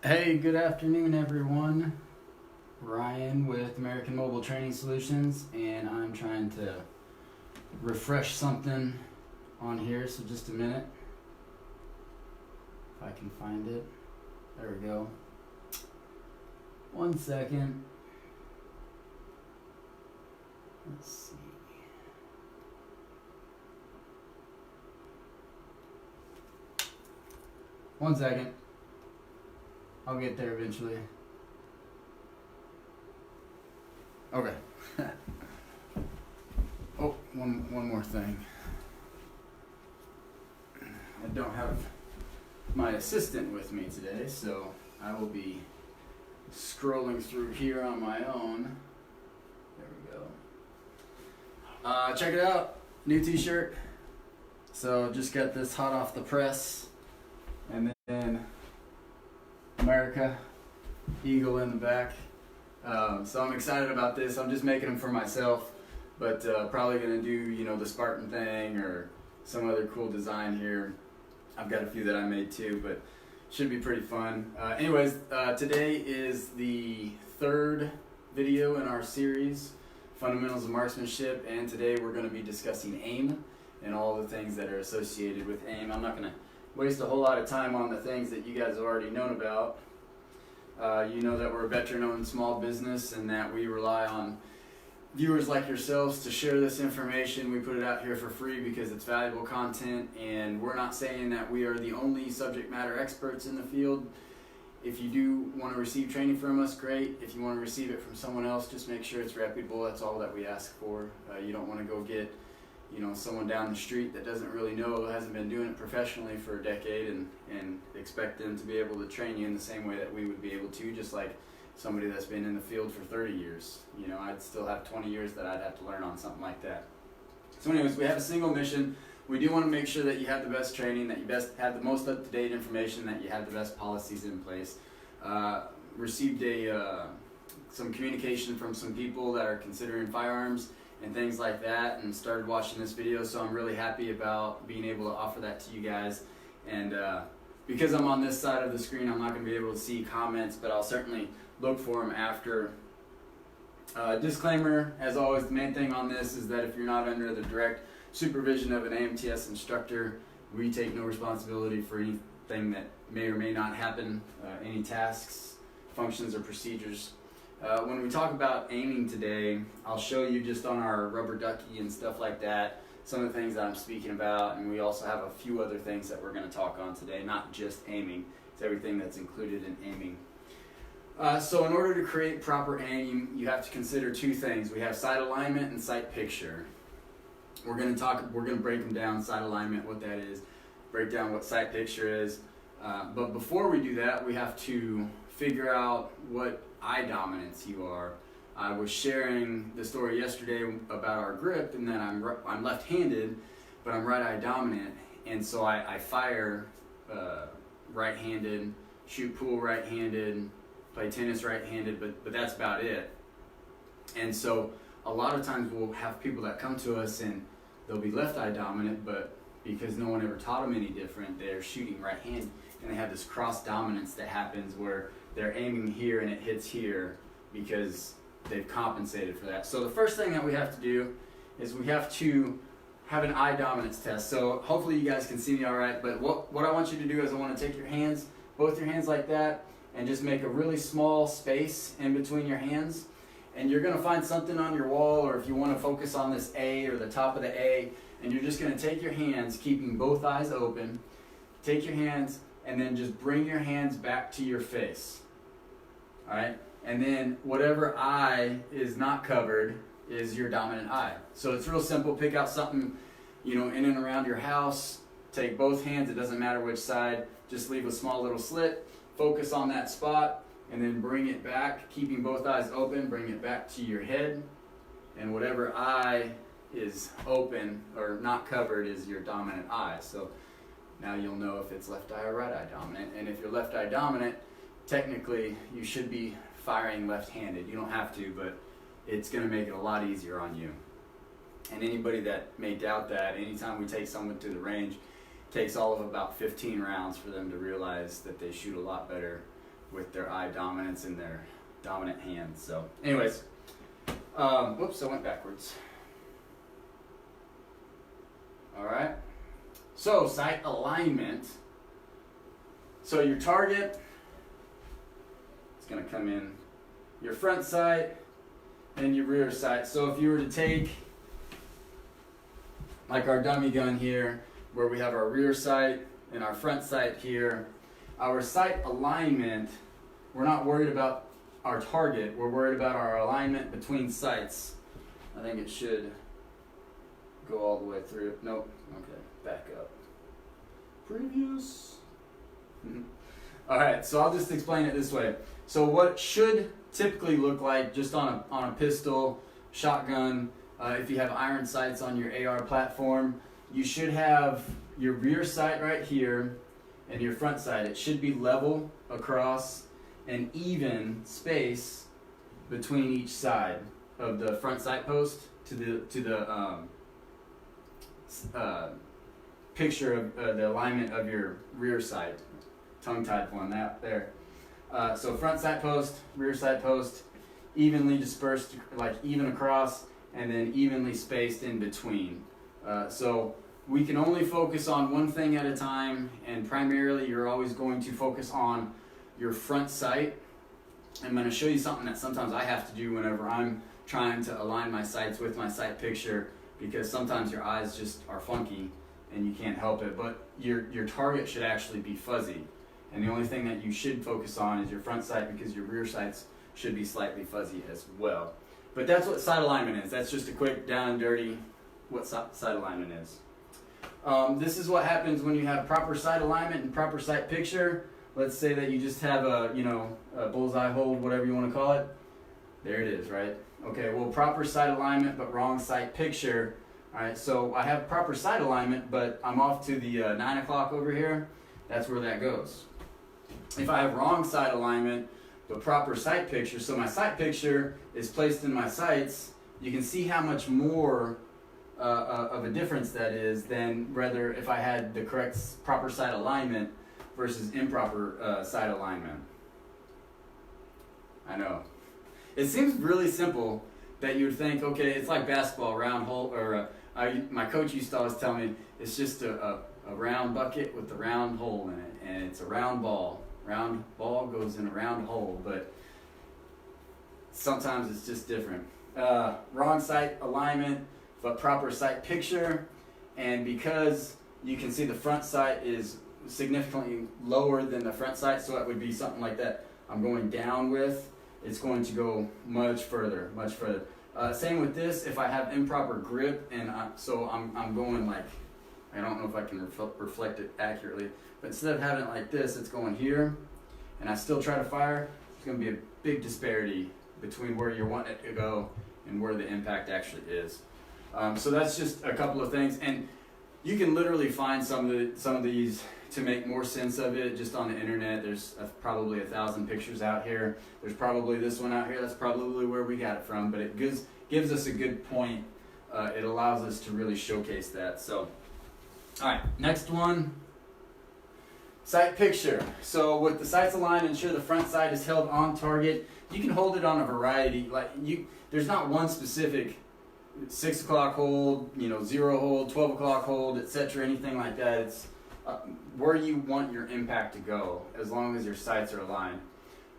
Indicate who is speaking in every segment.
Speaker 1: Hey, good afternoon, everyone. Ryan with American Mobile Training Solutions, and I'm trying to refresh something on here, so just a minute. If I can find it. There we go. 1 second. Let's see. One second. I'll get there eventually. Okay. Oh, one more thing. I don't have my assistant with me today, so I will be scrolling through here on my own. There we go. Check it out. New t-shirt. So just got this hot off the press. And then America, eagle in the back. So I'm excited about this. I'm just making them for myself, but probably gonna do the Spartan thing or some other cool design here. I've got a few that I made too, but should be pretty fun. Anyways, today is the third video in our series, Fundamentals of Marksmanship, and today we're going to be discussing aim and all the things that are associated with aim. I'm not going to waste a whole lot of time on the things that you guys have already known about. You know that we're a veteran-owned small business and that we rely on viewers like yourselves to share this information. We put it out here for free because it's valuable content, and we're not saying that we are the only subject matter experts in the field. If you do want to receive training from us, great. If you want to receive it from someone else, just make sure it's reputable. That's all that we ask for. You don't want to go get someone down the street that doesn't really know, hasn't been doing it professionally for a decade, and expect them to be able to train you in the same way that we would be able to, just like somebody that's been in the field for 30 years. I'd still have 20 years that I'd have to learn on something like that. So anyways, we have a single mission. We do want to make sure that you have the best training, that you have the most up-to-date information, that you have the best policies in place. Received some communication from some people that are considering firearms and things like that, and started watching this video, so I'm really happy about being able to offer that to you guys. And because I'm on this side of the screen, I'm not going to be able to see comments, but I'll certainly look for them after. Disclaimer, as always, the main thing on this is that if you're not under the direct supervision of an AMTS instructor, we take no responsibility for anything that may or may not happen, any tasks, functions, or procedures. When we talk about aiming today, I'll show you just on our rubber ducky and stuff like that, some of the things that I'm speaking about, and we also have a few other things that we're going to talk on today, not just aiming. It's everything that's included in aiming. So in order to create proper aim, you have to consider two things. We have sight alignment and sight picture. We're going to break them down, sight alignment, what that is, break down what sight picture is. But before we do that, we have to figure out what eye dominance you are. I was sharing the story yesterday about our grip, and then I'm left-handed, but I'm right-eye dominant, and so I fire right-handed, shoot pool right-handed, play tennis right-handed, but that's about it. And so a lot of times we'll have people that come to us and they'll be left-eye dominant, but because no one ever taught them any different, they're shooting right-handed, and they have this cross-dominance that happens where they're aiming here and it hits here because they've compensated for that. So the first thing that we have to do is we have to have an eye dominance test. So hopefully you guys can see me all right, but what I want you to do is I want to take your hands, both your hands like that, and just make a really small space in between your hands. And you're going to find something on your wall, or if you want to focus on this A or the top of the A, and you're just going to take your hands, keeping both eyes open, take your hands, and then just bring your hands back to your face. All right? And then whatever eye is not covered is your dominant eye. So it's real simple. Pick out something, in and around your house. Take both hands. It doesn't matter which side. Just leave a small little slit. Focus on that spot, and then bring it back, keeping both eyes open. Bring it back to your head. And whatever eye is open or not covered is your dominant eye. So now you'll know if it's left eye or right eye dominant. And if you're left eye dominant, technically you should be firing left-handed. You don't have to, but it's going to make it a lot easier on you. And anybody that may doubt that, anytime we take someone to the range, it takes all of about 15 rounds for them to realize that they shoot a lot better with their eye dominance in their dominant hand. So anyways, whoops, I went backwards. All right, so sight alignment. So your target is going to come in your front sight and your rear sight. So if you were to take like our dummy gun here, where we have our rear sight and our front sight here, our sight alignment, we're not worried about our target, we're worried about our alignment between sights. I think it should go all the way through. Nope. Okay, back up. Previous. All right, so I'll just explain it this way. So what should typically look like just on a pistol, shotgun, if you have iron sights on your AR platform, you should have your rear sight right here and your front sight. It should be level across and even space between each side of the front sight post to the picture of the alignment of your rear sight, tongue-tied one, that there. So front sight post, rear sight post, evenly dispersed, like even across, and then evenly spaced in between. So we can only focus on one thing at a time, and primarily you're always going to focus on your front sight. I'm going to show you something that sometimes I have to do whenever I'm trying to align my sights with my sight picture, because sometimes your eyes just are funky and you can't help it, but your target should actually be fuzzy. And the only thing that you should focus on is your front sight, because your rear sights should be slightly fuzzy as well. But that's what sight alignment is. That's just a quick down and dirty what sight alignment is. This is what happens when you have proper sight alignment and proper sight picture. Let's say that you just have a bullseye hold, whatever you want to call it. There it is, right? Okay, well, proper sight alignment but wrong sight picture. All right, so I have proper sight alignment, but I'm off to the 9 o'clock over here. That's where that goes. If I have wrong sight alignment but proper sight picture, so my sight picture is placed in my sights, you can see how much more of a difference that is than whether if I had the correct proper sight alignment versus improper sight alignment. I know. It seems really simple that you would think, okay, it's like basketball, round hole, or my coach used to always tell me it's just a round bucket with a round hole in it, and it's a round ball. Round ball goes in a round hole, but sometimes it's just different. Wrong sight alignment, but proper sight picture, and because you can see the front sight is significantly lower than the front sight, so it would be something like that I'm going down with, it's going to go much further, much further. Same with this, if I have improper grip, and I'm going like, I don't know if I can reflect it accurately, but instead of having it like this, it's going here, and I still try to fire, it's going to be a big disparity between where you're wanting it to go and where the impact actually is. So that's just a couple of things, and you can literally find some of these to make more sense of it just on the internet. There's probably 1,000 pictures out here. There's probably this one out here. That's probably where we got it from, but it gives us a good point. It allows us to really showcase that. So, all right, next one. Sight picture. So with the sights aligned, ensure the front sight is held on target. You can hold it on a variety. There's not one specific 6 o'clock hold, 0 hold, 12 o'clock hold, etc. Anything like that. It's where you want your impact to go, as long as your sights are aligned.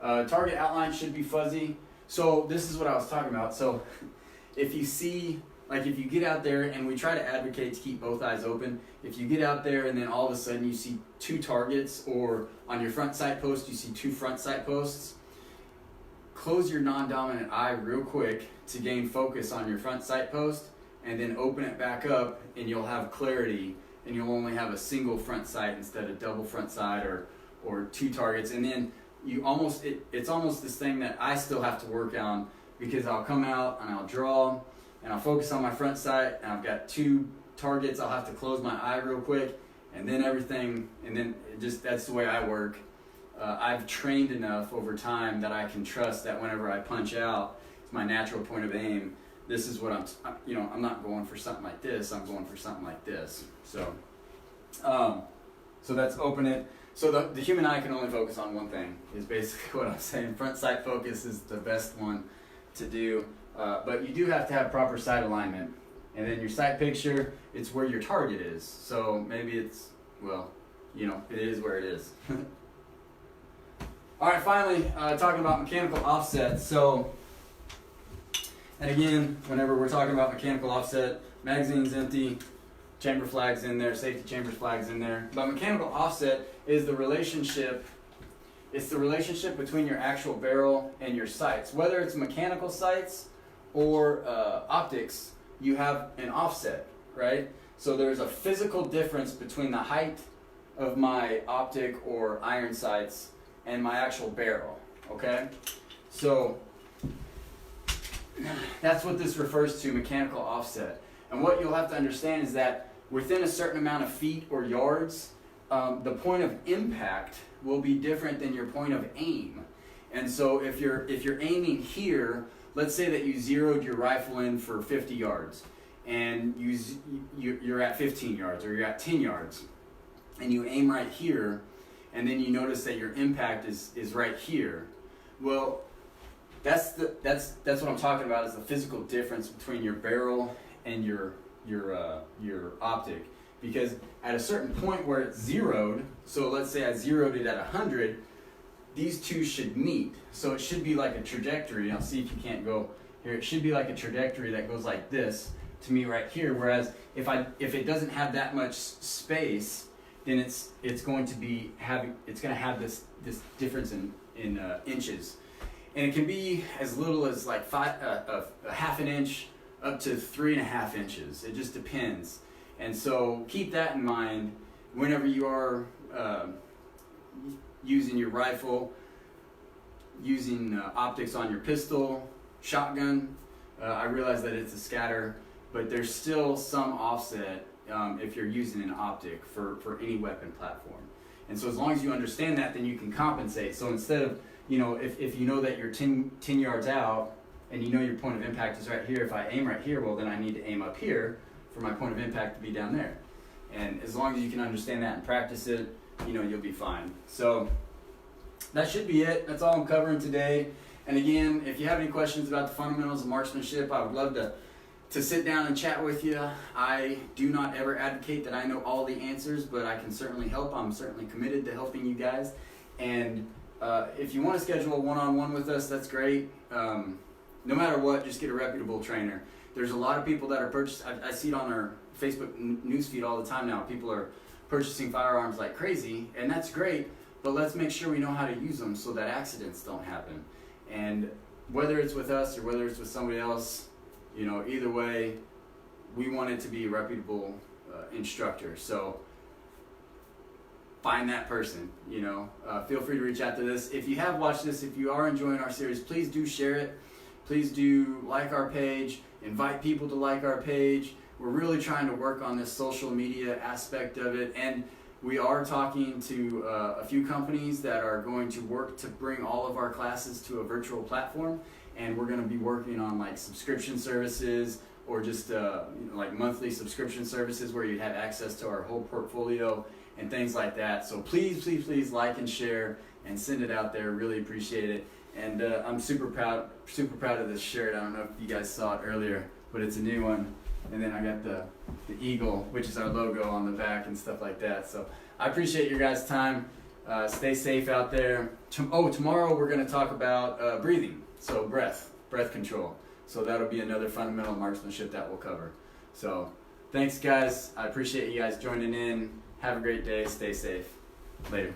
Speaker 1: Target outline should be fuzzy. So this is what I was talking about. So if you see, if you get out there, and we try to advocate to keep both eyes open, if you get out there and then all of a sudden you see 2 targets, or on your front sight post you see 2 front sight posts, close your non-dominant eye real quick to gain focus on your front sight post, and then open it back up, and you'll have clarity, and you'll only have a single front sight instead of double front sight or 2 targets. And then it's almost this thing that I still have to work on, because I'll come out and I'll draw and I'll focus on my front sight, and I've got 2 targets. I'll have to close my eye real quick, and then that's the way I work. I've trained enough over time that I can trust that whenever I punch out, it's my natural point of aim. This is what I'm not going for something like this. I'm going for something like this. So that's open it. So the human eye can only focus on one thing, is basically what I'm saying. Front sight focus is the best one to do, but you do have to have proper sight alignment. And then your sight picture, it's where your target is. So maybe it's, well, you know, it is where it is. All right, finally, talking about mechanical offset. So, and again, whenever we're talking about mechanical offset, magazine's empty, chamber flag's in there, safety chamber flag's in there. But mechanical offset is the relationship, it's the relationship between your actual barrel and your sights. Whether it's mechanical sights or optics, you have an offset, right? So there's a physical difference between the height of my optic or iron sights and my actual barrel, okay? So that's what this refers to, mechanical offset. And what you'll have to understand is that within a certain amount of feet or yards, the point of impact will be different than your point of aim. And so if you're aiming here, let's say that you zeroed your rifle in for 50 yards and you're at 15 yards or you're at 10 yards and you aim right here, and then you notice that your impact is right here. Well, that's what I'm talking about, is the physical difference between your barrel and your optic. Because at a certain point where it's zeroed, so let's say I zeroed it at 100, these two should meet. So it should be like a trajectory. I'll see if you can't go here. It should be like a trajectory that goes like this to me right here. Whereas if it doesn't have that much space, then it's going to have this difference in inches, and it can be as little as like a half an inch up to 3.5 inches. It just depends. And so keep that in mind whenever you are using your rifle, using optics on your pistol, shotgun. I realize that it's a scatter, but there's still some offset if you're using an optic for any weapon platform. And so as long as you understand that, then you can compensate. So instead of, if you know that you're 10 yards out and you know your point of impact is right here, if I aim right here, well then I need to aim up here for my point of impact to be down there. And as long as you can understand that and practice it, you'll be fine. So that should be it. That's all I'm covering today. And again, if you have any questions about the fundamentals of marksmanship, I would love to sit down and chat with you. I do not ever advocate that I know all the answers, but I can certainly help. I'm certainly committed to helping you guys. And if you want to schedule a one-on-one with us, that's great. No matter what, just get a reputable trainer. There's a lot of people that are purchasing, I see it on our Facebook newsfeed all the time now. People are purchasing firearms like crazy, and that's great, but let's make sure we know how to use them so that accidents don't happen. And whether it's with us or whether it's with somebody else, either way, we want it to be a reputable instructor. So find that person, feel free to reach out to this. If you have watched this, if you are enjoying our series, please do share it. Please do like our page, invite people to like our page. We're really trying to work on this social media aspect of it, and we are talking to a few companies that are going to work to bring all of our classes to a virtual platform, and we're going to be working on like subscription services or just like monthly subscription services where you have access to our whole portfolio and things like that. So please like and share and send it out there. Really appreciate it. And I'm super proud of this shirt. I don't know if you guys saw it earlier, but it's a new one. And then I got the eagle, which is our logo, on the back and stuff like that. So I appreciate your guys' time. Stay safe out there. Tomorrow we're going to talk about breathing, so breath control. So that'll be another fundamental marksmanship that we'll cover. So thanks, guys. I appreciate you guys joining in. Have a great day. Stay safe. Later.